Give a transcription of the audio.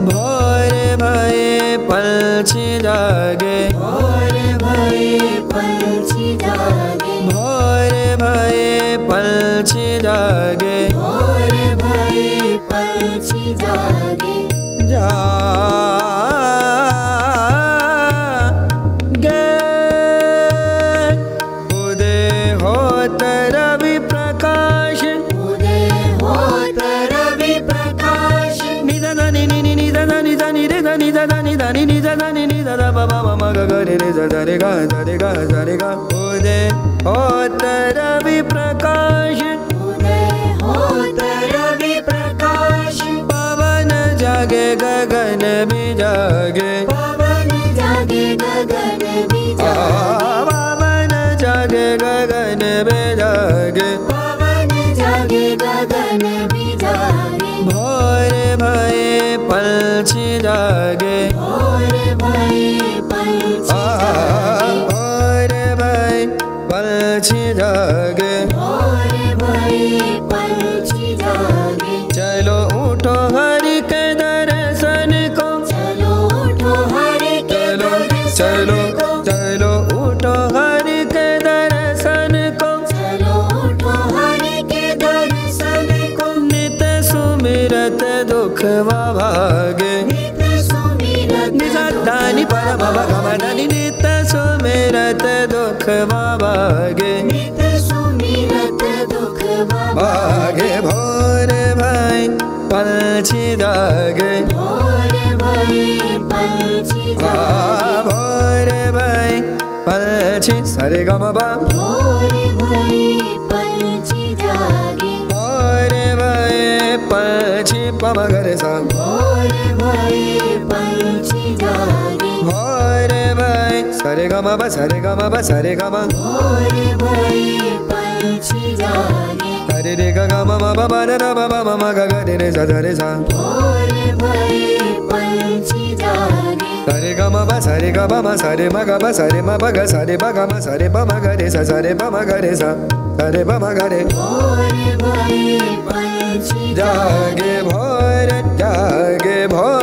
भोर भये पंछी जागे, भोर भये पंछी जागे, भोर भये पंछी जागे, भोर भये पंछी जागे। उदय होत रवि प्रकाश, उदय होत रवि प्रकाश। निधनि नि निधनि निधनि रे धनि धनि धनि निधनि निधनि बाबा मम ग रे रे रे गा रे गा रे गा। उदय होत रवि प्रकाश, उदय होत रवि प्रकाश। पवन जागे गगन भी जागे, पवन जागे गगन भी जागे, पवन जागे गगन भी जागे, पवन जागे गगन भी जागे। भोर भये पंछी जागे, भोर भये पंछी जागे, भोर भये पंछी जागे, भोर भये पंछी जागे। चलो उठो हरि के दर्शन को, चलो उठो हरि के दर्शन चलो को, चलो उठो हरि के दर्शन को, चलो उठो हरि के दर्शन को। नित सुमिरत दुख भागे, नित सुमिरत निजदानि परम भगवदनि नित सुमिरत दुख भागे, नित सुमिरत दुख भागे। भोर भये पंछी जागे, भोर भये पंछी जागे, भोर भये पंछी सरे ग म प, भोर भये पंछी जागे, भोर भये पंछी पम ग रे सा, भोर भये पंछी जागे, भोर भये सरे ग म प सरे ग म प सरे ग म, भोर भये पंछी जागे, हरे रे ग ग म म प प र ब ब म म ग ग रे रे सा रे सा, भोर भये पंछी जागे, सरे ग म प सरे ग प म सरे म ग प सरे म प ग सरे प ग म सरे प म ग रे सा सरे प म ग रे सा सरे प म ग रे। भोर भये पंछी जागे भोर जागे भोर